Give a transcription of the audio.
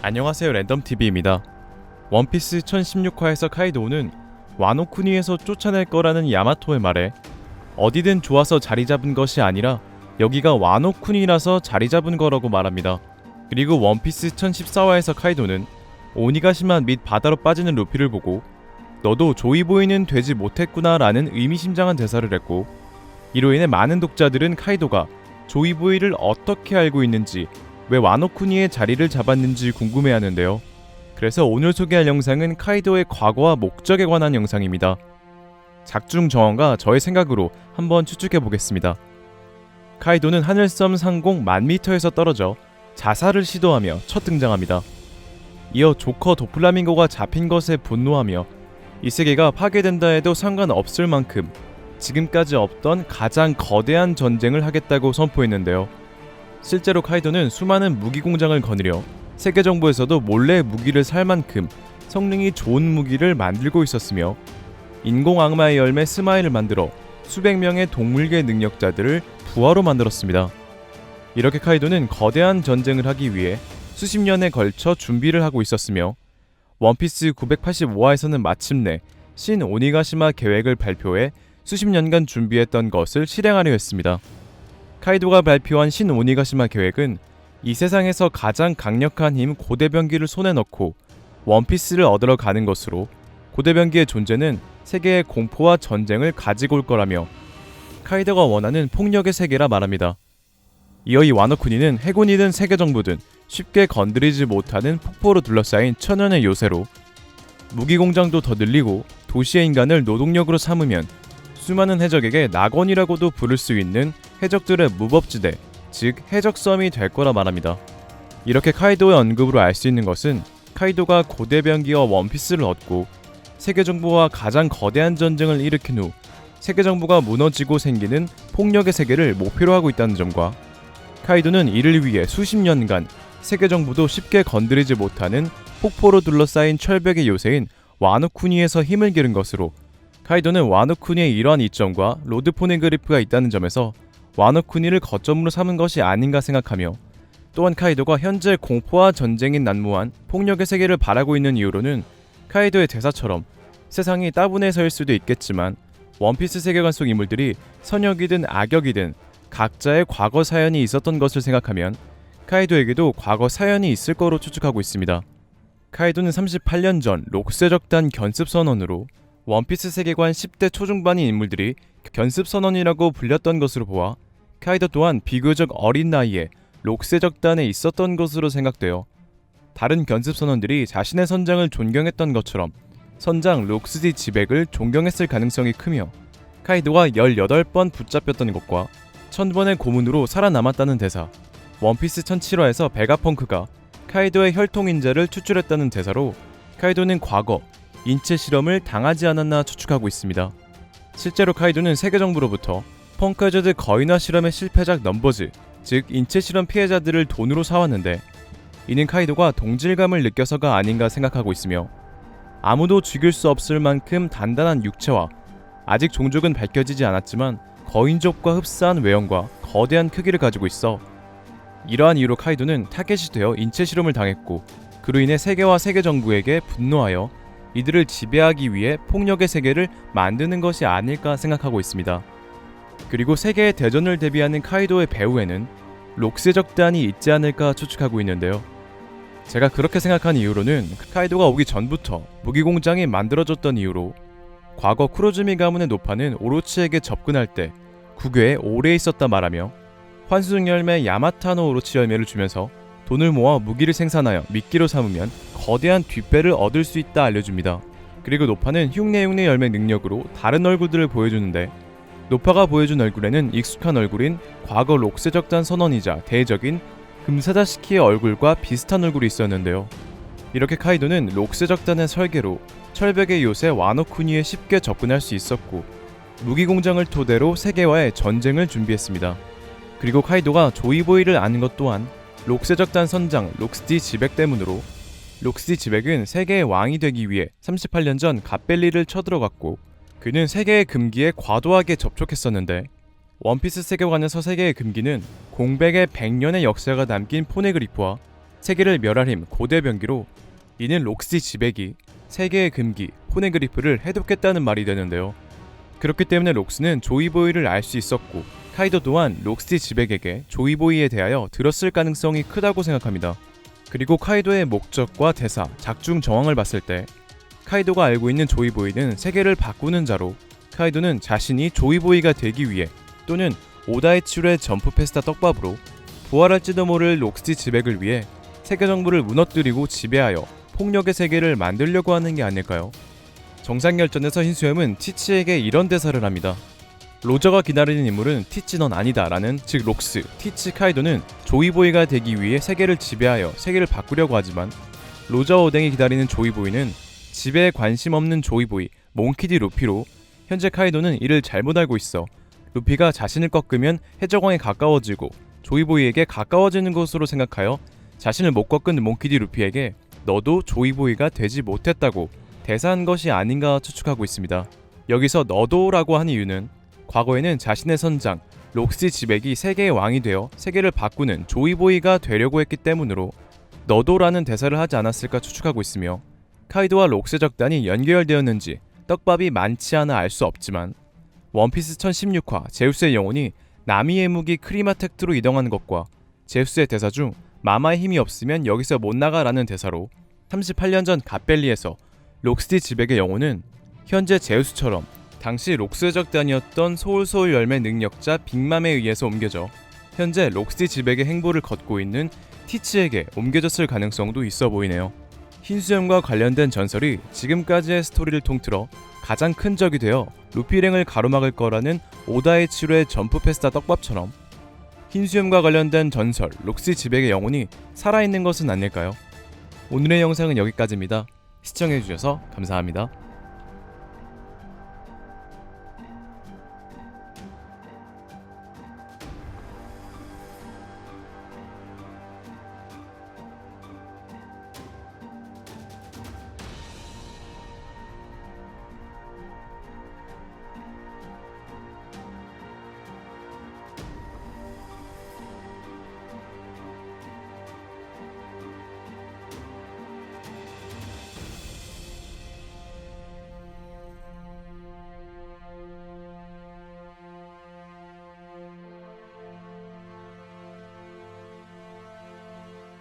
안녕하세요, 랜덤TV입니다. 원피스 1016화에서 카이도우는 와노쿠니에서 쫓아낼 거라는 야마토의 말에 어디든 좋아서 자리 잡은 것이 아니라 여기가 와노쿠니라서 자리 잡은 거라고 말합니다. 그리고 원피스 1014화에서 카이도는 오니가시마 및 바다로 빠지는 루피를 보고 너도 조이보이는 되지 못했구나 라는 의미심장한 대사를 했고, 이로 인해 많은 독자들은 카이도가 조이보이를 어떻게 알고 있는지, 왜 와노쿠니의 자리를 잡았는지 궁금해하는데요. 그래서 오늘 소개할 영상은 카이도의 과거와 목적에 관한 영상입니다. 작중 정원과 저의 생각으로 한번 추측해보겠습니다. 카이도는 하늘섬 상공 10,000m에서 떨어져 자살을 시도하며 첫 등장합니다. 이어 조커 도플라밍고가 잡힌 것에 분노하며 이 세계가 파괴된다 해도 상관없을 만큼 지금까지 없던 가장 거대한 전쟁을 하겠다고 선포했는데요. 실제로 카이도는 수많은 무기 공장을 거느려 세계 정부에서도 몰래 무기를 살 만큼 성능이 좋은 무기를 만들고 있었으며, 인공 악마의 열매 스마일을 만들어 수백 명의 동물계 능력자들을 부하로 만들었습니다. 이렇게 카이도는 거대한 전쟁을 하기 위해 수십 년에 걸쳐 준비를 하고 있었으며, 원피스 985화에서는 마침내 신 오니가시마 계획을 발표해 수십 년간 준비했던 것을 실행하려 했습니다. 카이도가 발표한 신 오니가시마 계획은 이 세상에서 가장 강력한 힘 고대변기를 손에 넣고 원피스를 얻으러 가는 것으로, 고대변기의 존재는 세계의 공포와 전쟁을 가지고 올 거라며 카이도가 원하는 폭력의 세계라 말합니다. 이어 이 와노쿠니는 해군이든 세계정부든 쉽게 건드리지 못하는 폭포로 둘러싸인 천연의 요새로, 무기공장도 더 늘리고 도시의 인간을 노동력으로 삼으면 수많은 해적에게 낙원이라고도 부를 수 있는 해적들의 무법지대, 즉 해적섬이 될 거라 말합니다. 이렇게 카이도의 언급으로 알 수 있는 것은 카이도가 고대변기와 원피스를 얻고 세계정부와 가장 거대한 전쟁을 일으킨 후 세계정부가 무너지고 생기는 폭력의 세계를 목표로 하고 있다는 점과, 카이도는 이를 위해 수십 년간 세계정부도 쉽게 건드리지 못하는 폭포로 둘러싸인 철벽의 요새인 와노쿠니에서 힘을 기른 것으로, 카이도는 와노쿠니의 이러한 이점과 로드 포네그리프가 있다는 점에서 와노쿠니를 거점으로 삼은 것이 아닌가 생각하며, 또한 카이도가 현재 공포와 전쟁이 난무한 폭력의 세계를 바라고 있는 이유로는 카이도의 대사처럼 세상이 따분해서일 수도 있겠지만 원피스 세계관 속 인물들이 선역이든 악역이든 각자의 과거 사연이 있었던 것을 생각하면 카이도에게도 과거 사연이 있을 거로 추측하고 있습니다. 카이도는 38년 전 록세적단 견습선언으로 원피스 세계관 10대 초중반인 인물들이 견습선언이라고 불렸던 것으로 보아 카이도 또한 비교적 어린 나이에 록세적단에 있었던 것으로 생각되어 다른 견습선원들이 자신의 선장을 존경했던 것처럼 선장 록스디 지백을 존경했을 가능성이 크며, 카이도가 18번 붙잡혔던 것과 1000번의 고문으로 살아남았다는 대사, 원피스 1007화에서 베가펑크가 카이도의 혈통인자를 추출했다는 대사로 카이도는 과거 인체 실험을 당하지 않았나 추측하고 있습니다. 실제로 카이도는 세계정부로부터 펑크저드 거인화 실험의 실패작 넘버즈, 즉 인체 실험 피해자들을 돈으로 사왔는데, 이는 카이도가 동질감을 느껴서가 아닌가 생각하고 있으며, 아무도 죽일 수 없을 만큼 단단한 육체와 아직 종족은 밝혀지지 않았지만 거인족과 흡사한 외형과 거대한 크기를 가지고 있어 이러한 이유로 카이도는 타겟이 되어 인체 실험을 당했고, 그로 인해 세계와 세계정부에게 분노하여 이들을 지배하기 위해 폭력의 세계를 만드는 것이 아닐까 생각하고 있습니다. 그리고 세계의 대전을 대비하는 카이도의 배후에는 록세적단이 있지 않을까 추측하고 있는데요. 제가 그렇게 생각한 이유로는 카이도가 오기 전부터 무기공장이 만들어졌던 이유로, 과거 쿠로즈미 가문의 노파는 오로치에게 접근할 때 국외에 오래 있었다 말하며 환수증 열매 야마타노 오로치 열매를 주면서 돈을 모아 무기를 생산하여 미끼로 삼으면 거대한 뒷배를 얻을 수 있다 알려줍니다. 그리고 노파는 흉내 열매 능력으로 다른 얼굴들을 보여주는데, 노파가 보여준 얼굴에는 익숙한 얼굴인 과거 록세적단 선원이자 대적인 금사다시키의 얼굴과 비슷한 얼굴이 있었는데요. 이렇게 카이도는 록세적단의 설계로 철벽의 요새 와노쿠니에 쉽게 접근할 수 있었고, 무기공장을 토대로 세계와의 전쟁을 준비했습니다. 그리고 카이도가 조이보이를 아는 것 또한 록세적단 선장 록스디 지백 때문으로, 록스디 지백은 세계의 왕이 되기 위해 38년 전 갓벨리를 쳐들어갔고, 그는 세계의 금기에 과도하게 접촉했었는데, 원피스 세계관에서 세계의 금기는 공백의 100년의 역사가 담긴 포네그리프와 세계를 멸할 힘 고대병기로 이는 록시 지백이 세계의 금기 포네그리프를 해독했다는 말이 되는데요. 그렇기 때문에 록스는 조이보이를 알 수 있었고 카이도 또한 록시 지백에게 조이보이에 대하여 들었을 가능성이 크다고 생각합니다. 그리고 카이도의 목적과 대사, 작중 정황을 봤을 때 카이도가 알고 있는 조이보이는 세계를 바꾸는 자로 카이도는 자신이 조이보이가 되기 위해 또는 오다이치로의 점프 페스타 떡밥으로 부활할지도 모를 록시 지백을 위해 세계 정부를 무너뜨리고 지배하여 폭력의 세계를 만들려고 하는 게 아닐까요? 정상결전에서 흰수염은 티치에게 이런 대사를 합니다. 로저가 기다리는 인물은 티치 넌 아니다 라는 즉 록스, 티치 카이도는 조이보이가 되기 위해 세계를 지배하여 세계를 바꾸려고 하지만 로저와 오뎅이 기다리는 조이보이는 지배에 관심 없는 조이보이, 몽키디 루피로 현재 카이도는 이를 잘못 알고 있어 루피가 자신을 꺾으면 해적왕에 가까워지고 조이보이에게 가까워지는 것으로 생각하여 자신을 못 꺾은 몽키디 루피에게 너도 조이보이가 되지 못했다고 대사한 것이 아닌가 추측하고 있습니다. 여기서 너도라고 한 이유는 과거에는 자신의 선장 록시 지백이 세계의 왕이 되어 세계를 바꾸는 조이보이가 되려고 했기 때문으로 너도라는 대사를 하지 않았을까 추측하고 있으며 카이도와 록스의 적단이 연결되었는지 떡밥이 많지 않아 알 수 없지만 원피스 1016화 제우스의 영혼이 나미의 무기 크리마텍트로 이동하는 것과 제우스의 대사 중 마마의 힘이 없으면 여기서 못 나가라는 대사로 38년 전 갓벨리에서 록시 지백의 영혼은 현재 제우스처럼 당시 록스의 적단이었던 소울소울 열매 능력자 빅맘에 의해서 옮겨져 현재 록시 지백의 행보를 걷고 있는 티치에게 옮겨졌을 가능성도 있어 보이네요. 흰수염과 관련된 전설이 지금까지의 스토리를 통틀어 가장 큰 적이 되어 루피 일행을 가로막을 거라는 오다이치로의 점프 페스타 떡밥처럼 흰수염과 관련된 전설 록시 지백의 영혼이 살아있는 것은 아닐까요? 오늘의 영상은 여기까지입니다. 시청해주셔서 감사합니다.